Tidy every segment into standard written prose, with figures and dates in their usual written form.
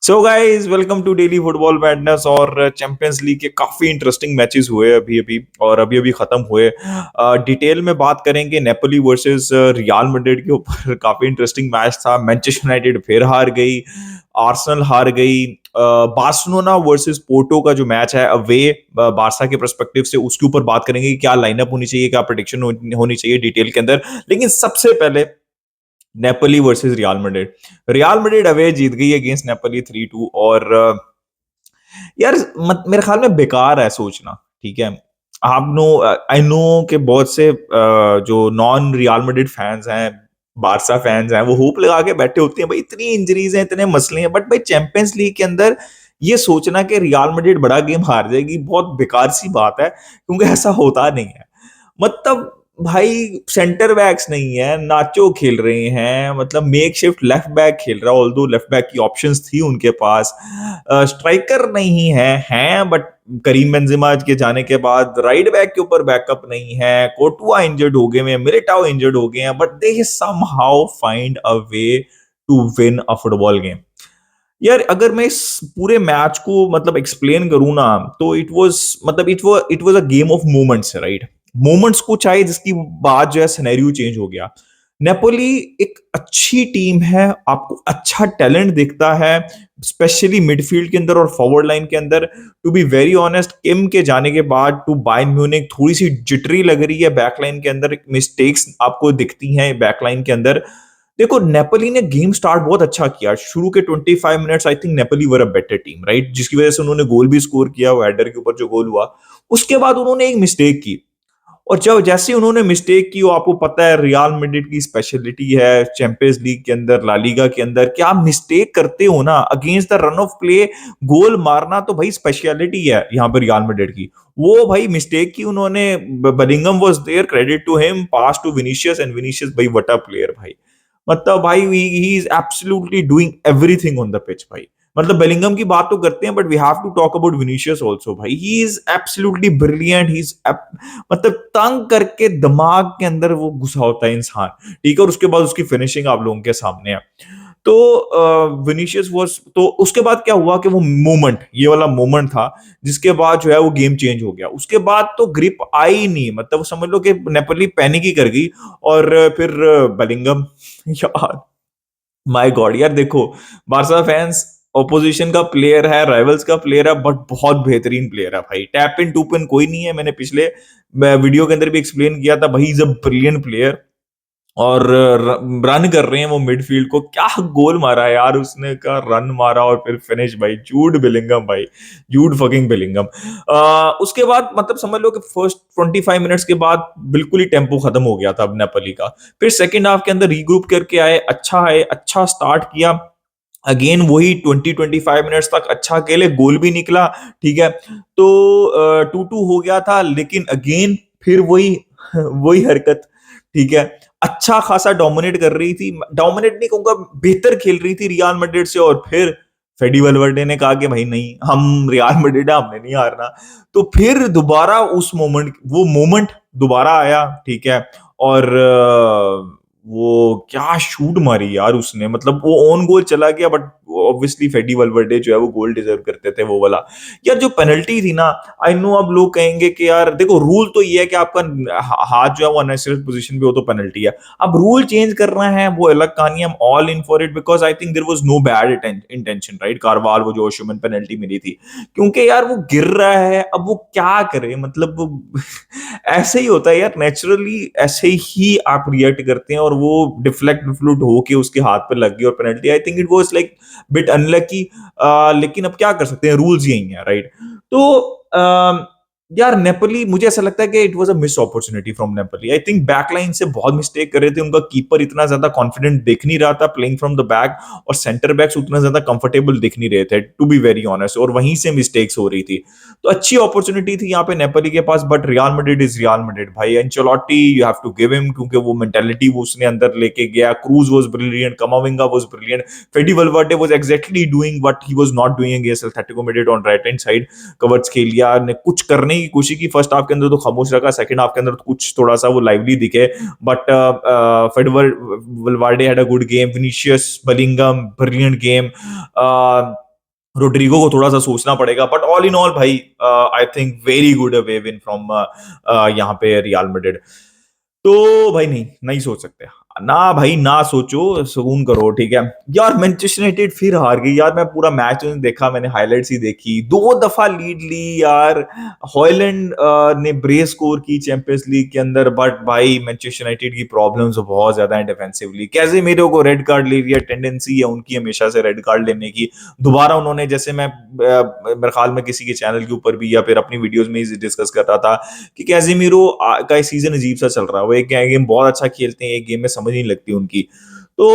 So guys welcome to daily football madness. और champions league के काफी इंटरेस्टिंग मैचेस हुए अभी अभी और अभी अभी खत्म हुए। डिटेल में बात करेंगे नेपोली वर्सेस रियल मैड्रिड के ऊपर। काफी इंटरेस्टिंग मैच था। मैनचेस्टर यूनाइटेड फिर हार गई, आर्सेनल हार गई। बार्सिलोना वर्सेस पोर्टो का जो मैच है अवे बारसा के पर्सपेक्टिव से, उसके ऊपर बात करेंगे कि क्या लाइनअप होनी चाहिए, क्या प्रेडिक्शन होनी चाहिए डिटेल के अंदर। लेकिन सबसे पहले Napoli versus Real Madrid away जीत गई अगेंस्ट नेपोली 3-2। और यार मेरे ख्याल में बेकार है सोचना। ठीक है, आप नो, आई नो कि बहुत से जो नॉन रियल मैड्रिड फैंस हैं, बारसा फैंस हैं, वो होप लगा के बैठे होते हैं भाई इतनी इंजरीज हैं, इतने मसले हैं। बट भाई चैंपियंस लीग के अंदर ये सोचना कि रियल मैड्रिड बड़ा गेम हार जाएगी बहुत बेकार सी बात है, क्योंकि ऐसा होता नहीं है। मतलब भाई सेंटर बैक्स नहीं है, नाचो खेल रहे हैं, मतलब मेक शिफ्ट लेफ्ट बैक खेल रहा है, ऑल्दो लेफ्ट बैक की ऑप्शंस थी उनके पास। स्ट्राइकर नहीं है बट करीम बेंजेमा के जाने के बाद राइट बैक के ऊपर बैकअप नहीं है। कोर्टुआ इंजर्ड हो गए हैं, मिलिटाओ इंजर्ड हो गए हैं, but they somehow find a way to win a football game. यार अगर मैं इस पूरे मैच को मतलब एक्सप्लेन करूं ना, तो इट वाज मतलब it was a game of moments, right. Moments को चाहिए जिसकी बाद जो है सिनेरियो चेंज हो गया। नेपोली एक अच्छी टीम है, आपको अच्छा टैलेंट दिखता है, स्पेशली मिडफील्ड के अंदर और फॉरवर्ड लाइन के अंदर। टू बी वेरी ऑनेस्ट, किम के जाने के बाद टू बायर्न म्यूनिख थोड़ी सी जिटरी लग रही है बैकलाइन के अंदर, मिस्टेक्स आपको दिखती हैं बैकलाइन के अंदर। देखो नेपोली ने गेम स्टार्ट बहुत अच्छा किया। शुरू के 25 minutes I think Napoli were a better team, right, जिसकी वजह से उन्होंने गोल भी स्कोर किया, वो हेडर के ऊपर जो गोल हुआ। उसके बाद उन्होंने एक मिस्टेक की, और जब जैसे ही उन्होंने मिस्टेक की, वो आपको पता है रियल मैड्रिड की स्पेशलिटी है चैंपियंस लीग के अंदर, ला लीगा के अंदर, क्या आप मिस्टेक करते हो ना against the run of play, goal मारना तो भाई स्पेशलिटी है यहाँ पर रियल मैड्रिड की। वो भाई मिस्टेक की उन्होंने। Bellingham was there, credit to him, pass to Vinicius, and Vinicius भाई व्हाट अ प्लेयर भाई। मतलब भाई he is absolutely doing everything on the pitch भाई। मतलब बेलिंगम की बात तो करते हैं, but we have to talk about Vinicius also भाई। He is absolutely brilliant, he is मतलब तंग करके दिमाग के अंदर वो घुसा होता है इंसान। ठीक है, और उसके बाद उसकी फिनिशिंग आप लोगों के सामने है। तो विनीशियस वाज, तो उसके बाद क्या हुआ कि वो मोमेंट, ये वाला मोमेंट था जिसके बाद जो है वो गेम चेंज हो गया। उसके बाद तो ग्रिप आई नहीं, मतलब समझ लो कि नेपोली पैनिक ही कर गई। और फिर बेलिंगम यार, माय गॉड यार, देखो बारसा फैंस, ऑपोजिशन का प्लेयर है, राइवल्स का प्लेयर है, बट बहुत बेहतरीन प्लेयर है भाई। टैप इन टूप इन कोई नहीं है, मैंने पिछले वीडियो के अंदर भी एक्सप्लेन किया था भाई, इज अ ब्रिलियंट प्लेयर। और रन कर रहे हैं वो मिडफील्ड को, क्या गोल मारा है यार उसने, का रन मारा और फिर फिनिश भाई, जूड बिलिंगम भाई, जूड फकिंग बिलिंगम। उसके बाद मतलब समझ लो कि फर्स्ट 25 मिनट्स के बाद बिल्कुल ही टेम्पो खत्म हो गया था अब नेपोली का। फिर सेकंड हाफ के अंदर रीग्रुप करके आए, अच्छा स्टार्ट किया। अगेन वही 20-25 मिनट्स तक अच्छा खेले, गोल भी निकला। ठीक है, तो 2-2 हो गया था, लेकिन अगेन फिर वही वही हरकत। ठीक है, अच्छा खासा डोमिनेट कर रही थी, डोमिनेट नहीं कहूंगा, बेहतर खेल रही थी रियल मैड्रिड से। और फिर फेडी वलवर्डे ने कहा कि भाई नहीं, हम रियल मैड्रिड है, हमने नहीं हारना। तो फिर दोबारा उस मोमेंट, वो मोमेंट दोबारा आया। ठीक है, और वो क्या शूट मारी यार उसने, मतलब वो ऑन गोल चला गया, बट ऑब्वियसली फेडी वलवर्डे जो है वो गोल डिजर्व करते थे वो वाला। यार जो पेनल्टी थी ना, आई नो अब लोग कहेंगे कि यार देखो रूल तो ये है कि आपका हाथ जो है वो अननेसेसरी पोजीशन पे हो तो पेनल्टी है। अब रूल चेंज करना है वो अलग कहानी है, all in for it, because I think there was no bad intention, right. कारवाल वो जो ओशुमन पेनल्टी मिली थी, क्योंकि यार वो गिर रहा है, अब वो क्या करे, मतलब ऐसे ही होता है यार, नेचुरली ऐसे ही आप रिएक्ट करते हैं, और वो डिफ्लेक्ट डिफ्लूट होके उसके हाथ पे लग गई और penalty. I think it was like bit unlucky, लेकिन अब क्या कर सकते हैं, रूल्स यही है, राइट। तो यार नेपोली, मुझे ऐसा लगता है कि it was a miss opportunity from Napoli. I think backline से बहुत मिस्टेक कर रहे थे, उनका कीपर इतना ज्यादा कॉन्फिडेंट दिख नहीं रहा था प्लेइंग फ्रॉम द बैक, और सेंटर बैक्स उतना ज्यादा कंफर्टेबल दिख नहीं रहे थे, टू बी वेरी ऑनेस्ट, और वहीं से मिस्टेक्स हो रही थी। तो अच्छी अपॉर्चुनिटी थी यहाँ पे नेपोली के पास, but Real Madrid is Real Madrid भाई। Ancelotti, you have to give him, क्योंकि वो मेंटालिटी वो उसने अंदर लेके गया। Kroos was brilliant, Camavinga was brilliant, Fede Valverde was exactly doing what he was not doing against Atletico Madrid on right hand side. कवर्ट्स खेल लिया ने, कुछ करने की कोशिश की फर्स्ट हाफ के अंदर तो खामोश रखा, सेकंड हाफ के अंदर तो कुछ थोड़ा सा वो लाइवली दिखे। But Fede Valverde had a good game, Vinicius, Bellingham brilliant game. Rodrygo को थोड़ा सा सोचना पड़ेगा, बट ऑल इन ऑल भाई I think very good away win from यहाँ पे रियल मैड्रिड। तो भाई नहीं नहीं सोच सकते ना भाई, ना सोचो, सुकून करो, ठीक है। यार मैनचेस्टर यूनाइटेड फिर हार गई यार, मैं पूरा मैच नहीं देखा, मैंने हाइलाइट्स ही देखी, 2 दफा लीड ली यार। हॉयलैंड ने ब्रेस स्कोर की चैंपियंस लीग के अंदर, बट भाई मैनचेस्टर यूनाइटेड की प्रॉब्लम्स बहुत ज्यादा है डिफेंसिवली। कैसे मेरे को रेड कार्ड ले लिया, टेंडेंसी है उनकी हमेशा से रेड कार्ड लेने की। दोबारा उन्होंने, जैसे मैं मेरे ख्याल में किसी के चैनल के ऊपर भी या फिर अपनी वीडियोस में ही डिस्कस कर रहा था कि कैसेमीरो का सीजन अजीब सा चल रहा है। वो एक गेम बहुत अच्छा खेलते हैं, एक गेम में समझ नहीं लगती उनकी। तो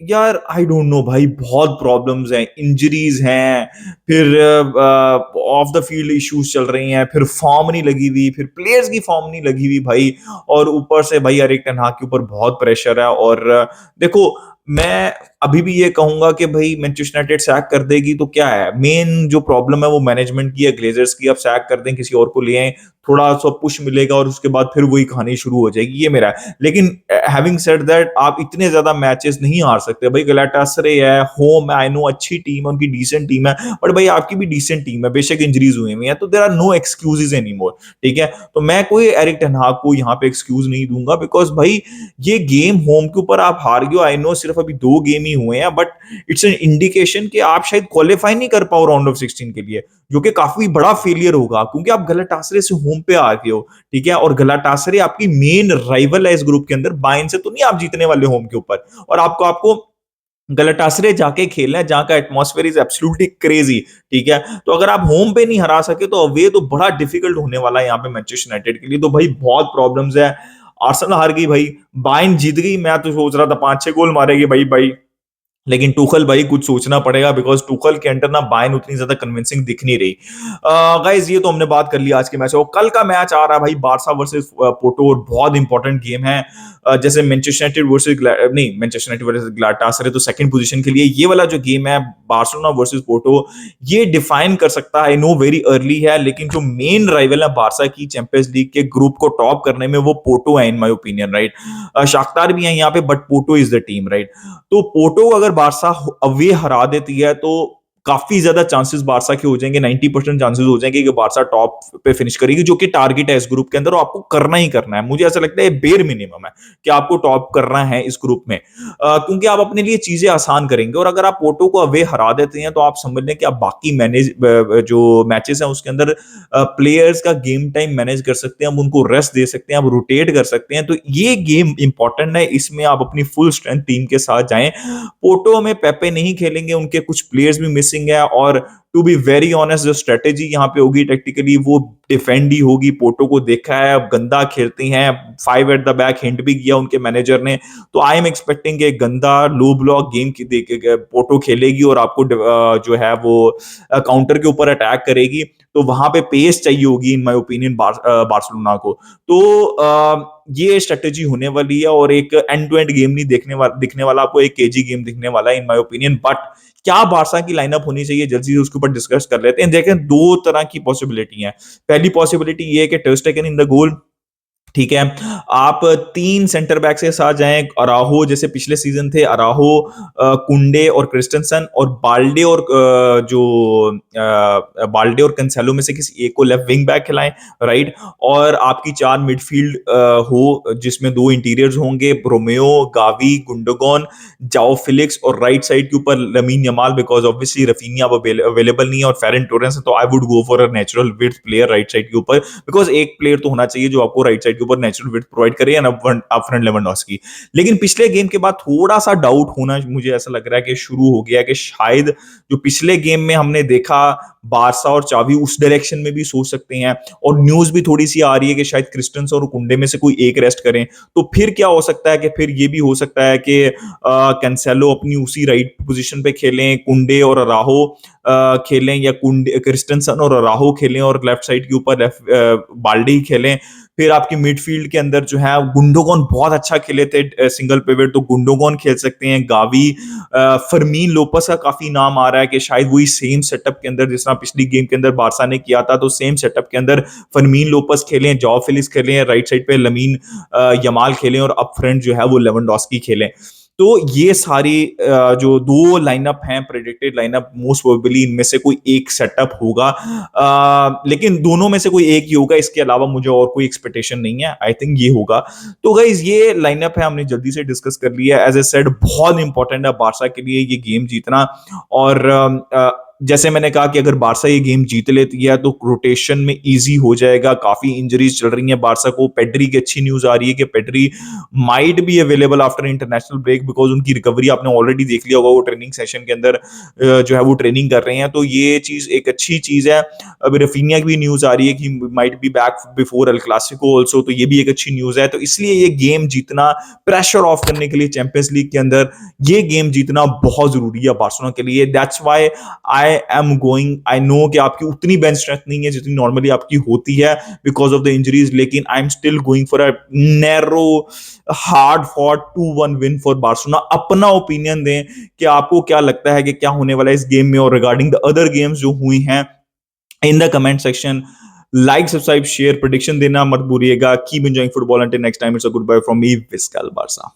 यार आई डोंट नो भाई, बहुत प्रॉब्लम्स हैं, इंजरीज हैं, फिर ऑफ द फील्ड इश्यूज चल रही हैं, फिर फॉर्म नहीं लगी हुई, फिर प्लेयर्स की फॉर्म नहीं लगी हुई भाई। और ऊपर से भाई एरिक टेन हाग के ऊपर बहुत प्रेशर है। और देखो, मैं अभी भी ये कहूंगा कि भाई मैनचेस्टर यूनाइटेड सैक कर देगी तो क्या है, मेन जो प्रॉब्लम है वो मैनेजमेंट की है, ग्लेजर्स की। अब सैक कर दें, किसी और को ले आए, थोड़ा सा पुश मिलेगा और उसके बाद फिर वही कहानी शुरू हो जाएगी, ये मेरा है। लेकिन हैविंग सेड दैट, आप इतने ज्यादा मैचेस नहीं हार सकते भाई। गलाटासरे है, होम है, आई नो अच्छी टीम है, उनकी डिसेंट टीम है, बट भाई आपकी भी डिसेंट टीम है, बेशक इंजरीज हुई हुई है, तो there are no excuses any more, ठीक है। तो मैं कोई एरिक टेन हाग को यहाँ पे एक्सक्यूज नहीं दूंगा, बिकॉज भाई ये गेम होम के ऊपर आप हार गए, आई नो सिर्फ अभी 2 गेम ही हुए हैं, बट इट्स एन इंडिकेशन कि आप शायद क्वालिफाई नहीं कर पाओ राउंड ऑफ 16 के लिए, जो कि काफी बड़ा फेलियर होगा, क्योंकि आप गलाटासरे से होम पे आ गए हो, ठीक है। और गलाटासरे आपकी मेन राइवल है इस ग्रुप के अंदर, बायर्न से तो नहीं आप जीतने वाले होम के ऊपर। और आपको गलाटासरे जाके खेलना है, जहां का एटमॉस्फेयर इज एब्सोल्युटली क्रेजी, ठीक है। तो अगर आप होम पे नहीं हरा सके तो अवे तो बड़ा डिफिकल्ट होने वाला है यहाँ पे मैनचेस्टर यूनाइटेड के लिए। तो भाई बहुत प्रॉब्लम्स है। आर्सेनल हार गई भाई, बायर्न जीत गई, मैं तो सोच रहा था 5-6 गोल मारेगी भाई भाई। लेकिन टूखल भाई कुछ सोचना पड़ेगा, बिकॉज टूखल के अंडर ना बायर्न उतनी ज्यादा कन्विंसिंग दिख नहीं रही। गाइस ये तो हमने बात कर ली आज के मैच, और कल का मैच आ रहा है भाई, बारसा वर्सेस पोर्टो, और बहुत इंपॉर्टेंट गेम है। जैसे मैनचेस्टर यूनाइटेड वर्सेस, नहीं, मैनचेस्टर यूनाइटेड वर्सेस ग्लाटासरे तो सेकंड पोजीशन के लिए, ये वाला जो गेम है बार्सिलोना वर्सेस पोर्टो, ये डिफाइन कर सकता है। आई नो वेरी अर्ली है, लेकिन जो मेन राइवल है बारसा की चैंपियंस लीग के ग्रुप को टॉप करने में, वो पोर्टो है in my opinion, right. Shakhtar भी है यहाँ पे, but Porto is the team, right. तो पोर्टो को अगर बारसा अवे हरा देती है तो काफी ज्यादा चांसेस बारसा के हो जाएंगे, 90% चांसेस हो जाएंगे कि बारसा टॉप पे फिनिश करेगी, जो कि टारगेट है इस ग्रुप के अंदर, और आपको करना ही करना है। मुझे ऐसा लगता है बेर मिनिमम है कि आपको टॉप करना है इस ग्रुप में, क्योंकि आप अपने लिए चीजें आसान करेंगे। और अगर आप पोर्टो को अवे हरा देते हैं तो आप समझ लें कि आप बाकी मैनेज जो मैचेस हैं उसके अंदर प्लेयर्स का गेम टाइम मैनेज कर सकते हैं, आप उनको रेस्ट दे सकते हैं, आप रोटेट कर सकते हैं। तो ये गेम इंपॉर्टेंट है, इसमें आप अपनी फुल स्ट्रेंथ टीम के साथ जाएं। पोर्टो में पेपे नहीं खेलेंगे, उनके कुछ प्लेयर्स भी मिसिंग है, और टू बी वेरी ऑनेस्ट जो स्ट्रेटेजी यहाँ पे होगी टेक्टिकली, वो डिफेंड ही होगी। पोर्टो को देखा है, अब गंदा खेलते हैं, 5 एट द बैक हिंट भी किया उनके मैनेजर ने। तो आई एम एक्सपेक्टिंग एक गंदा लो ब्लॉक गेम की पोर्टो खेलेगी, और आपको जो है वो काउंटर के ऊपर अटैक करेगी। तो वहां पे पेस चाहिए होगी इन माय ओपिनियन बार्सिलोना को। तो ये स्ट्रेटेजी होने वाली है, और एक एंड टू एंड गेम नहीं दिखने वाला आपको, एक केजी गेम दिखने वाला है इन माय ओपिनियन। बट क्या बारसा की लाइनअप होनी चाहिए, जल्दी से उसके ऊपर डिस्कस कर लेते हैं। देखें, 2 तरह की पॉसिबिलिटी है। पहली पॉसिबिलिटी ये है कि टर स्टेगन इन द गोल, ठीक है। आप 3 सेंटर बैक के साथ जाएं, अराहो जैसे पिछले सीजन थे, अराहो, कुंडे और क्रिस्टनसन, और बाल्डे और बाल्डे और कंसेलो में से किसी एक को लेफ्ट विंग बैक खिलाएं, राइट। और आपकी 4 मिडफील्ड हो, जिसमें 2 इंटीरियर्स होंगे, रोमेओ, गावी, गुंडोगॉन, जाओ फिलिक्स, और राइट साइड के ऊपर lamin Yamal, because obviously Raphinha अब अवेलेबल नहीं है और फेरन टोरेंस है, तो I would go for a natural width player right side के ऊपर, बिकॉज एक प्लेयर तो होना चाहिए जो आपको राइट साइड के ऊपर नेचुरल विड्थ प्रोवाइड करे, एंड अपफ्रंट लेवेंडोव्स्की। लेकिन पिछले गेम के बाद थोड़ा सा डाउट होना मुझे ऐसा लग रहा है कि शुरू हो गया, कि शायद जो पिछले गेम में हमने देखा, बारसा और चावी उस डायरेक्शन में भी सोच सकते हैं। और न्यूज भी थोड़ी सी आ रही है कि शायद क्रिस्टन्स और कुंडे में से कोई एक रेस्ट करें। तो फिर क्या हो सकता है कि फिर ये भी हो सकता है कि कैंसेलो अपनी उसी राइट पोजीशन पे खेलें, कुंडे और राहो खेलें, या कुंडे क्रिस्टनसन और राहो खेलें, और लेफ्ट साइड के ऊपर बाल्डी खेलें। फिर आपकी मिडफील्ड के अंदर जो है, गुंडोगॉन बहुत अच्छा खेले थे सिंगल पिवट, तो गुंडोगॉन खेल सकते हैं, गावी, फरमीन लोपस का काफी नाम आ रहा है कि शायद वही सेम सेटअप के अंदर जिस तरह पिछली गेम के अंदर बारसा ने किया था, तो सेम सेटअप के अंदर फरमीन लोपस खेलें, जॉ फिलिक्स खेलें, राइट साइड पे लमीन यमाल खेलें, और अप फ्रंट जो है वो लेवेंडोव्स्की खेलें। तो ये सारी जो 2 लाइनअप हैं प्रेडिक्टेड लाइनअप मोस्ट प्रोबेबली इनमें से कोई एक सेटअप होगा। लेकिन दोनों में से कोई एक ही होगा, इसके अलावा मुझे और कोई एक्सपेक्टेशन नहीं है। आई थिंक ये होगा। तो गाइस ये लाइनअप है, हमने जल्दी से डिस्कस कर लिया। एज़ आई सेड बहुत इंपॉर्टेंट है बार्सा के लिए ये गेम जीतना। और जैसे मैंने कहा कि अगर बार्सा ये गेम जीत लेती है तो रोटेशन में ईज़ी हो जाएगा। काफ़ी इंजरीज़ चल रही हैं बार्सा को। पेड्री की अच्छी न्यूज़ आ रही है कि Pedri might be available after international break, because उनकी रिकवरी आपने ऑलरेडी देख लिया होगा, वो ट्रेनिंग सेशन के अंदर जो है वो ट्रेनिंग कर रहे हैं, तो ये चीज़ एक अच्छी चीज़ है। अभी रफीनिया की भी न्यूज़ आ रही है कि might be back before El Clasico also, तो ये भी एक अच्छी न्यूज़ है। तो इसलिए ये गेम जीतना, प्रेशर ऑफ करने के लिए चैंपियंस लीग के अंदर ये गेम जीतना बहुत ज़रूरी है बार्सिलोना के लिए। That's why I am going. I know कि आपकी उतनी बेंच स्ट्रेंथ नहीं है जितनी नॉर्मली आपकी होती है बिकॉज़ ऑफ द इंजरीज़, लेकिन I am still going for a narrow hard fought 2-1 win for Barcelona. अपना ओपिनियन दें कि आपको क्या लगता है कि क्या होने वाला है इस गेम में, और रिगार्डिंग द अदर गेम्स जो हुई हैं in the comment section. Like, subscribe, share, prediction देना मत भूलिएगा। Keep enjoying football. Until next time, it's a goodbye from me, Visca Barca.